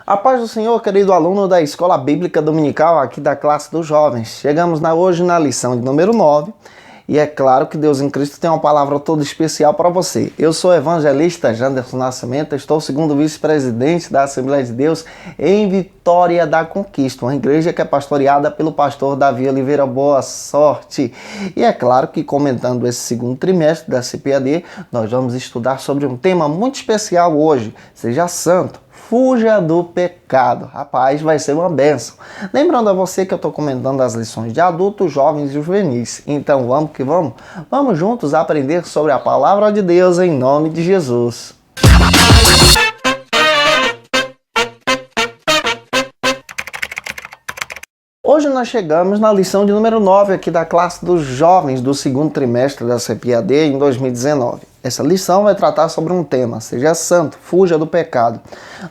A paz do Senhor, querido aluno da Escola Bíblica Dominical aqui da classe dos jovens. Chegamos hoje na lição de número 9 e é claro que Deus em Cristo tem uma palavra toda especial para você. Eu sou o evangelista Janderson Nascimento, estou segundo vice-presidente da Assembleia de Deus em Vitória da Conquista, uma igreja que é pastoreada pelo pastor Davi Oliveira. Boa sorte! E é claro que comentando esse segundo trimestre da CPAD, nós vamos estudar sobre um tema muito especial hoje. Seja santo. Fuja do pecado. Rapaz, vai ser uma bênção. Lembrando a você que eu estou comentando as lições de adultos, jovens e juvenis. Então vamos que vamos. Vamos juntos aprender sobre a palavra de Deus em nome de Jesus. Hoje nós chegamos na lição de número 9 aqui da classe dos jovens do segundo trimestre da CPAD em 2019. Essa lição vai tratar sobre um tema, seja santo, fuja do pecado.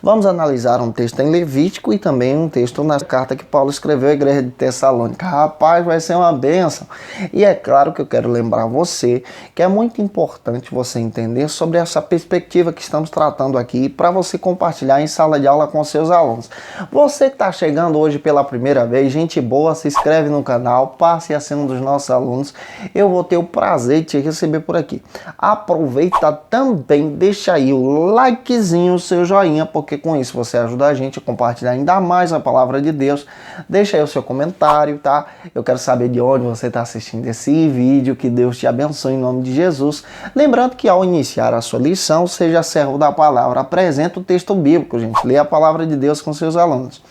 Vamos analisar um texto em Levítico e também um texto na carta que Paulo escreveu à igreja de Tessalônica. Rapaz, vai ser uma bênção. E é claro que eu quero lembrar você que é muito importante você entender sobre essa perspectiva que estamos tratando aqui para você compartilhar em sala de aula com seus alunos. Você que está chegando hoje pela primeira vez, gente boa, se inscreve no canal, passe a ser um dos nossos alunos. Eu vou ter o prazer de te receber por aqui. Aproveita também, deixa aí o likezinho, o seu joinha, porque com isso você ajuda a gente a compartilhar ainda mais a palavra de Deus. Deixa aí o seu comentário, tá? Eu quero saber de onde você está assistindo esse vídeo, que Deus te abençoe em nome de Jesus. Lembrando que ao iniciar a sua lição, seja servo da palavra, apresenta o texto bíblico, gente. Lê a palavra de Deus com seus alunos.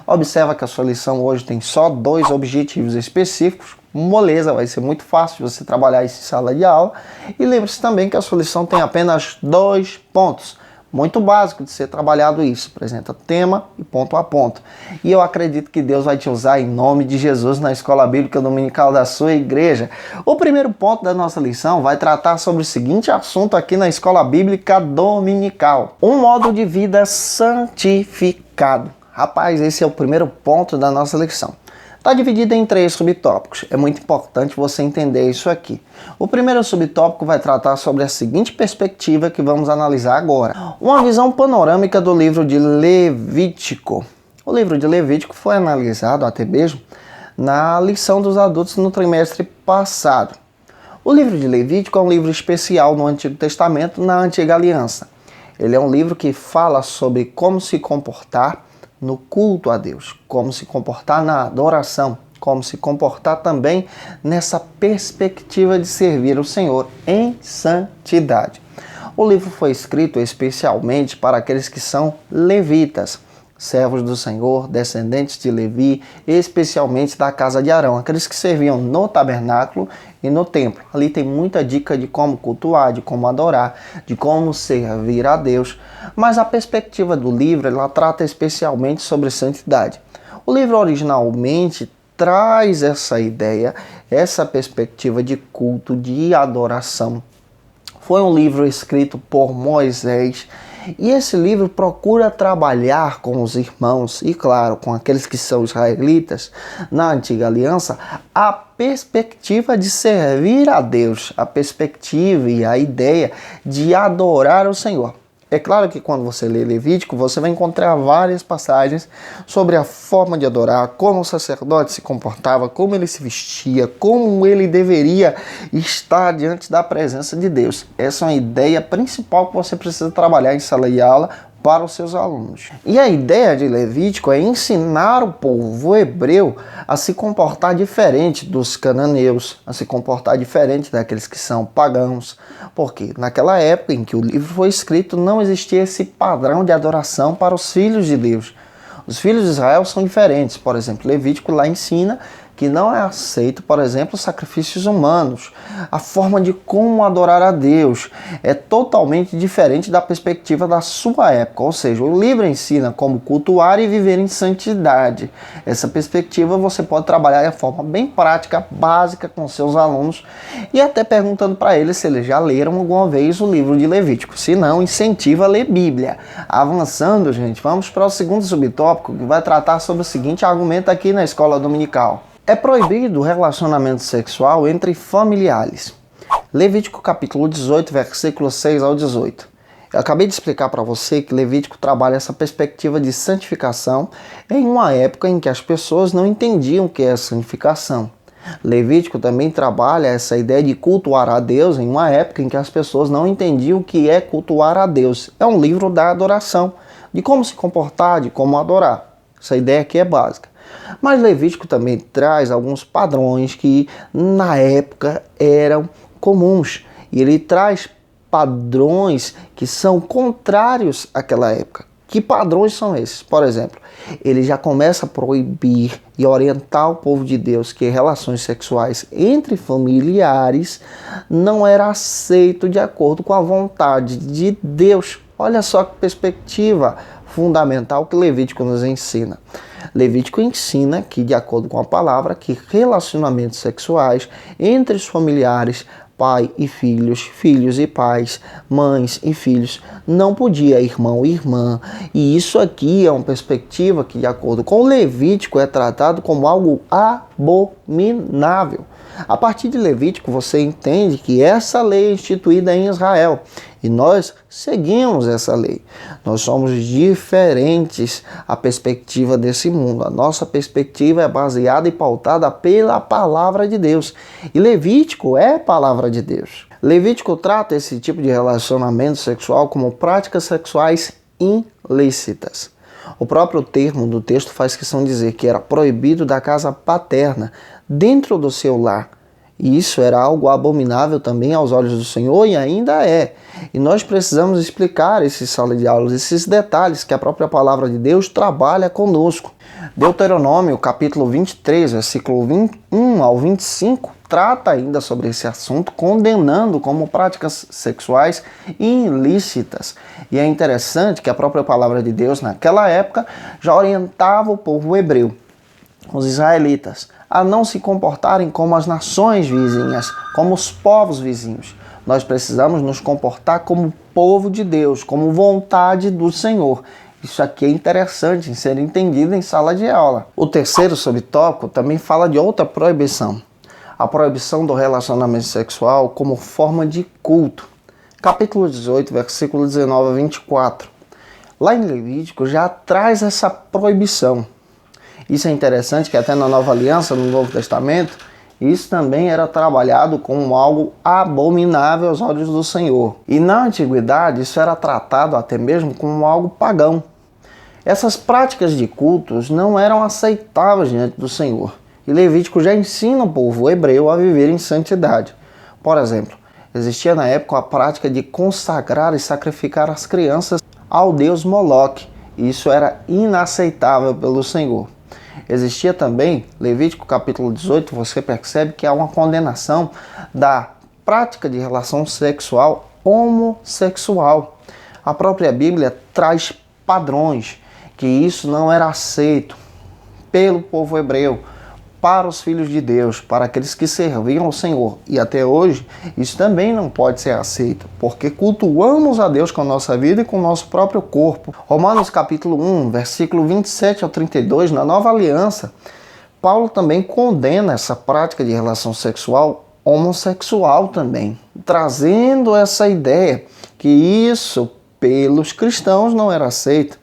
Observa que a sua lição hoje tem só 2 objetivos específicos. Moleza, vai ser muito fácil de você trabalhar isso em sala de aula. E lembre-se também que a sua lição tem apenas 2 pontos. Muito básico de ser trabalhado isso. Apresenta tema e ponto a ponto. E eu acredito que Deus vai te usar em nome de Jesus na Escola Bíblica Dominical da sua igreja. O primeiro ponto da nossa lição vai tratar sobre o seguinte assunto aqui na Escola Bíblica Dominical. Um modo de vida santificado. Rapaz, esse é o primeiro ponto da nossa lição. Está dividido em 3 subtópicos. É muito importante você entender isso aqui. O primeiro subtópico vai tratar sobre a seguinte perspectiva que vamos analisar agora. Uma visão panorâmica do livro de Levítico. O livro de Levítico foi analisado até mesmo na lição dos adultos no trimestre passado. O livro de Levítico é um livro especial no Antigo Testamento, na Antiga Aliança. Ele é um livro que fala sobre como se comportar no culto a Deus, como se comportar na adoração, como se comportar também nessa perspectiva de servir o Senhor em santidade. O livro foi escrito especialmente para aqueles que são levitas, servos do Senhor, descendentes de Levi, especialmente da casa de Arão, aqueles que serviam no tabernáculo e no templo. Ali tem muita dica de como cultuar, de como adorar, de como servir a Deus. Mas a perspectiva do livro, ela trata especialmente sobre santidade. O livro originalmente traz essa ideia, essa perspectiva de culto, de adoração. Foi um livro escrito por Moisés. E esse livro procura trabalhar com os irmãos e, claro, com aqueles que são israelitas na Antiga Aliança, a perspectiva de servir a Deus, a perspectiva e a ideia de adorar o Senhor. É claro que quando você lê Levítico, você vai encontrar várias passagens sobre a forma de adorar, como o sacerdote se comportava, como ele se vestia, como ele deveria estar diante da presença de Deus. Essa é uma ideia principal que você precisa trabalhar em sala de aula para os seus alunos. E a ideia de Levítico é ensinar o povo hebreu a se comportar diferente dos cananeus, a se comportar diferente daqueles que são pagãos, porque naquela época em que o livro foi escrito não existia esse padrão de adoração para os filhos de Deus. Os filhos de Israel são diferentes. Por exemplo, Levítico lá ensina que não é aceito, por exemplo, sacrifícios humanos. A forma de como adorar a Deus é totalmente diferente da perspectiva da sua época. Ou seja, o livro ensina como cultuar e viver em santidade. Essa perspectiva você pode trabalhar de forma bem prática, básica com seus alunos e até perguntando para eles se eles já leram alguma vez o livro de Levítico. Se não, incentiva a ler Bíblia. Avançando, gente, vamos para o segundo subtópico que vai tratar sobre o seguinte argumento aqui na escola dominical. É proibido o relacionamento sexual entre familiares. Levítico capítulo 18, versículos 6 ao 18. Eu acabei de explicar para você que Levítico trabalha essa perspectiva de santificação em uma época em que as pessoas não entendiam o que é santificação. Levítico também trabalha essa ideia de cultuar a Deus em uma época em que as pessoas não entendiam o que é cultuar a Deus. É um livro da adoração, de como se comportar, de como adorar. Essa ideia aqui é básica. Mas Levítico também traz alguns padrões que na época eram comuns. E ele traz padrões que são contrários àquela época. Que padrões são esses? Por exemplo, ele já começa a proibir e orientar o povo de Deus que relações sexuais entre familiares não era aceito de acordo com a vontade de Deus. Olha só que perspectiva fundamental que Levítico nos ensina. Levítico ensina que, de acordo com a palavra, que relacionamentos sexuais entre os familiares, pai e filhos, filhos e pais, mães e filhos, não podia irmão e irmã. E isso aqui é uma perspectiva que, de acordo com Levítico, é tratado como algo abominável. A partir de Levítico, você entende que essa lei é instituída em Israel e nós seguimos essa lei. Nós somos diferentes à perspectiva desse mundo. A nossa perspectiva é baseada e pautada pela palavra de Deus. E Levítico é palavra de Deus. Levítico trata esse tipo de relacionamento sexual como práticas sexuais ilícitas. O próprio termo do texto faz questão de dizer que era proibido da casa paterna dentro do seu lar. E isso era algo abominável também aos olhos do Senhor e ainda é. E nós precisamos explicar esses sala de aulas, esses detalhes que a própria palavra de Deus trabalha conosco. Deuteronômio, capítulo 23, versículo 21 ao 25, trata ainda sobre esse assunto, condenando como práticas sexuais ilícitas. E é interessante que a própria palavra de Deus, naquela época, já orientava o povo hebreu, os israelitas, a não se comportarem como as nações vizinhas, como os povos vizinhos. Nós precisamos nos comportar como povo de Deus, como vontade do Senhor. Isso aqui é interessante em ser entendido em sala de aula. O terceiro subtópico também fala de outra proibição. A proibição do relacionamento sexual como forma de culto. Capítulo 18, versículo 19 a 24. Lá em Levítico já traz essa proibição. Isso é interessante que até na Nova Aliança, no Novo Testamento, isso também era trabalhado como algo abominável aos olhos do Senhor. E na Antiguidade isso era tratado até mesmo como algo pagão. Essas práticas de cultos não eram aceitáveis diante do Senhor. E Levítico já ensina o povo hebreu a viver em santidade. Por exemplo, existia na época a prática de consagrar e sacrificar as crianças ao deus Moloque. E isso era inaceitável pelo Senhor. Existia também, Levítico capítulo 18, você percebe que há uma condenação da prática de relação sexual homossexual. A própria Bíblia traz padrões que isso não era aceito pelo povo hebreu, para os filhos de Deus, para aqueles que serviam ao Senhor. E até hoje, isso também não pode ser aceito, porque cultuamos a Deus com a nossa vida e com o nosso próprio corpo. Romanos capítulo 1, versículo 27 ao 32, na Nova Aliança, Paulo também condena essa prática de relação sexual homossexual também, trazendo essa ideia que isso, pelos cristãos, não era aceito,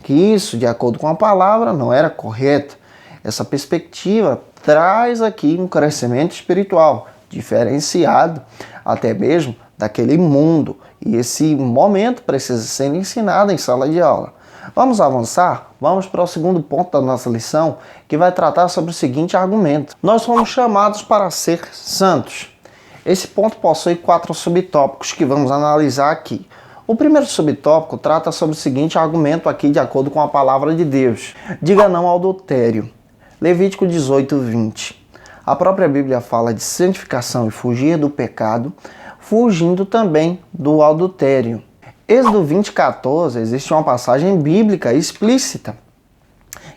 que isso, de acordo com a palavra, não era correto. Essa perspectiva traz aqui um crescimento espiritual diferenciado até mesmo daquele mundo. E esse momento precisa ser ensinado em sala de aula. Vamos avançar? Vamos para o segundo ponto da nossa lição, que vai tratar sobre o seguinte argumento. Nós fomos chamados para ser santos. Esse ponto possui 4 subtópicos que vamos analisar aqui. O primeiro subtópico trata sobre o seguinte argumento aqui de acordo com a palavra de Deus. Diga não ao adultério. Levítico 18, 20. A própria Bíblia fala de santificação e fugir do pecado, fugindo também do adultério. Êxodo 20, 14, existe uma passagem bíblica explícita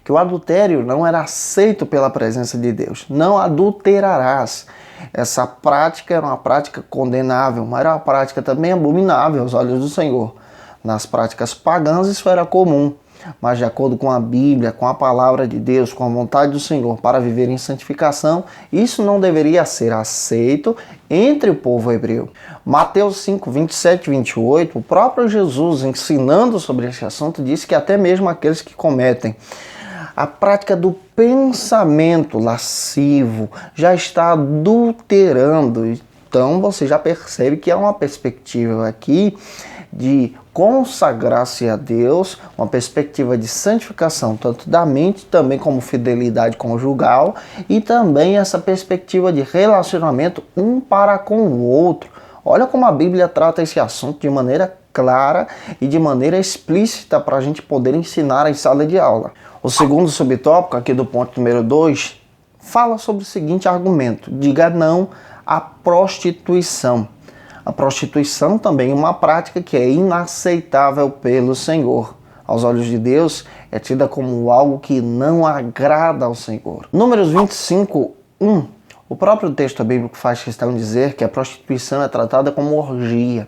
que o adultério não era aceito pela presença de Deus. Não adulterarás. Essa prática era uma prática condenável, mas era uma prática também abominável aos olhos do Senhor. Nas práticas pagãs isso era comum. mas de acordo com a Bíblia, com a palavra de Deus, com a vontade do Senhor para viver em santificação, isso não deveria ser aceito entre o povo hebreu. Mateus 5, 27 e 28, o próprio Jesus, ensinando sobre esse assunto, disse que até mesmo aqueles que cometem a prática do pensamento lascivo já está adulterando. Então você já percebe que há uma perspectiva aqui de consagrar-se a Deus, uma perspectiva de santificação, tanto da mente, também como fidelidade conjugal, e também essa perspectiva de relacionamento um para com o outro. Olha como a Bíblia trata esse assunto de maneira clara e de maneira explícita para a gente poder ensinar em sala de aula. O segundo subtópico, aqui do ponto número 2, fala sobre o seguinte argumento: diga não à prostituição. A prostituição também é uma prática que é inaceitável pelo Senhor. Aos olhos de Deus, é tida como algo que não agrada ao Senhor. Números 25, 1. O próprio texto bíblico faz questão de dizer que a prostituição é tratada como orgia.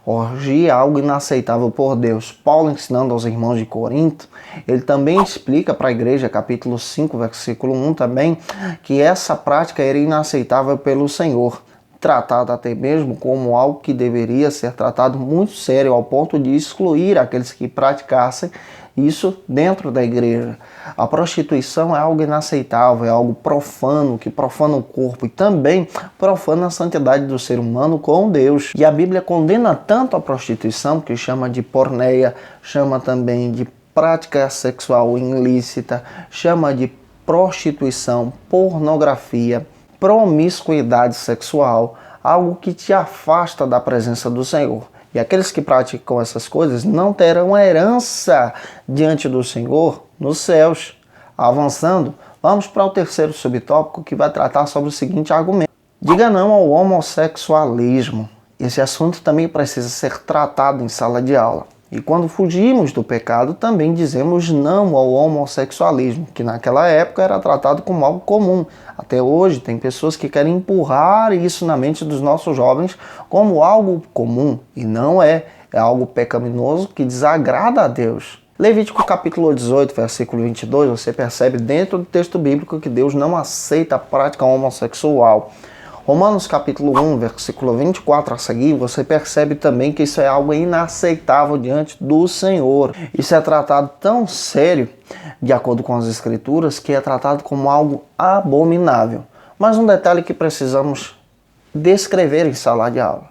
Orgia é algo inaceitável por Deus. Paulo, ensinando aos irmãos de Corinto, ele também explica para a igreja, capítulo 5, versículo 1 também, que essa prática era inaceitável pelo Senhor, tratado até mesmo como algo que deveria ser tratado muito sério, ao ponto de excluir aqueles que praticassem isso dentro da igreja. A prostituição é algo inaceitável, é algo profano, que profana o corpo e também profana a santidade do ser humano com Deus. E a Bíblia condena tanto a prostituição, que chama de porneia, chama também de prática sexual ilícita, chama de prostituição, pornografia, promiscuidade sexual, algo que te afasta da presença do Senhor. E aqueles que praticam essas coisas não terão herança diante do Senhor nos céus. Avançando, vamos para o terceiro subtópico, que vai tratar sobre o seguinte argumento: diga não ao homossexualismo. Esse assunto também precisa ser tratado em sala de aula. E quando fugimos do pecado, também dizemos não ao homossexualismo, que naquela época era tratado como algo comum. Até hoje tem pessoas que querem empurrar isso na mente dos nossos jovens como algo comum, e não é. É algo pecaminoso que desagrada a Deus. Levítico capítulo 18, versículo 22, você percebe dentro do texto bíblico que Deus não aceita a prática homossexual. Romanos capítulo 1, versículo 24 a seguir, você percebe também que isso é algo inaceitável diante do Senhor. Isso é tratado tão sério, de acordo com as Escrituras, que é tratado como algo abominável. Mas um detalhe que precisamos descrever em sala de aula: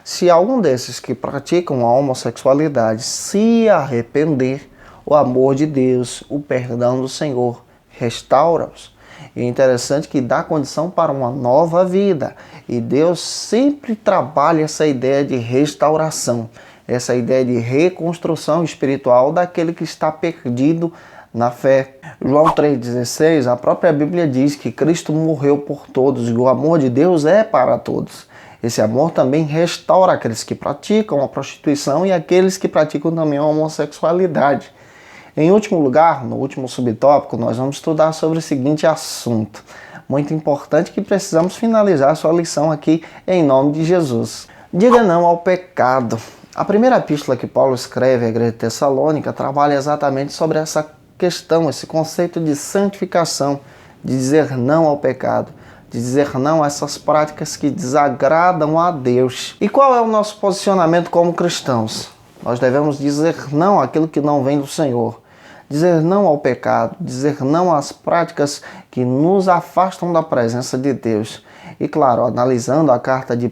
se algum desses que praticam a homossexualidade se arrepender, o amor de Deus, o perdão do Senhor, restaura-os. E é interessante que dá condição para uma nova vida. E Deus sempre trabalha essa ideia de restauração, essa ideia de reconstrução espiritual daquele que está perdido na fé. João 3,16, a própria Bíblia diz que Cristo morreu por todos e o amor de Deus é para todos. Esse amor também restaura aqueles que praticam a prostituição e aqueles que praticam também a homossexualidade. Em último lugar, no último subtópico, nós vamos estudar sobre o seguinte assunto, muito importante, que precisamos finalizar a sua lição aqui em nome de Jesus. Diga não ao pecado. A primeira epístola que Paulo escreve à igreja de Tessalônica trabalha exatamente sobre essa questão, esse conceito de santificação, de dizer não ao pecado, de dizer não a essas práticas que desagradam a Deus. E qual é o nosso posicionamento como cristãos? Nós devemos dizer não àquilo que não vem do Senhor. Dizer não ao pecado, dizer não às práticas que nos afastam da presença de Deus. E claro, analisando a carta de 1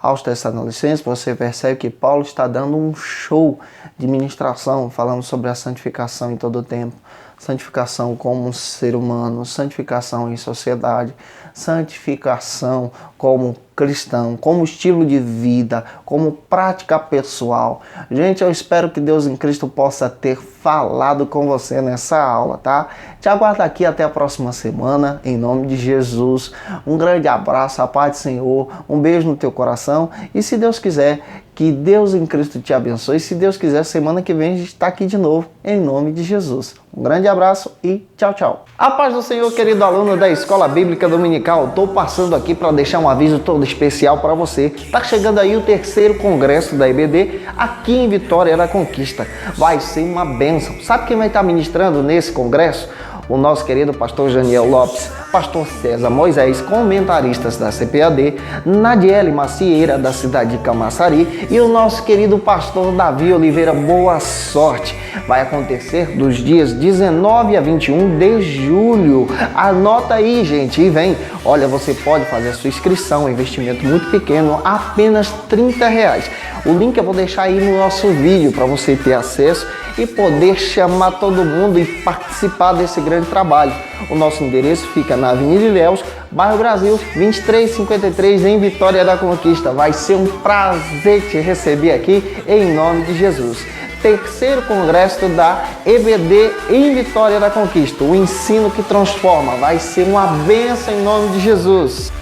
aos Tessalonicenses, você percebe que Paulo está dando um show de ministração, falando sobre a santificação em todo o tempo. Santificação como um ser humano, santificação em sociedade, santificação como cristão, como estilo de vida, como prática pessoal. Gente, eu espero que Deus em Cristo possa ter falado com você nessa aula, tá? Te aguardo aqui até a próxima semana, em nome de Jesus. Um grande abraço, a paz do Senhor, um beijo no teu coração e, se Deus quiser, Que Deus em Cristo te abençoe. Se Deus quiser, semana que vem a gente está aqui de novo, em nome de Jesus. Um grande abraço e tchau, tchau. A paz do Senhor, querido aluno da Escola Bíblica Dominical. Estou passando aqui para deixar um aviso todo especial para você. Está chegando aí o 3º Congresso da EBD aqui em Vitória da Conquista. Vai ser uma bênção. Sabe quem vai estar ministrando nesse congresso? O nosso querido pastor Janiel Lopes, pastor César Moisés, comentaristas da CPAD, Nadiele Macieira, da cidade de Camaçari, e o nosso querido pastor Davi Oliveira. Boa sorte! Vai acontecer dos dias 19 a 21 de julho. Anota aí, gente, e vem. Olha, você pode fazer a sua inscrição, um investimento muito pequeno, apenas R$30. O link eu vou deixar aí no nosso vídeo para você ter acesso e poder chamar todo mundo e participar desse grande trabalho. O nosso endereço fica na Avenida Ilhéus, bairro Brasil, 2353, em Vitória da Conquista. Vai ser um prazer te receber aqui, em nome de Jesus. 3º Congresso da EBD em Vitória da Conquista. O ensino que transforma. Vai ser uma bênção em nome de Jesus.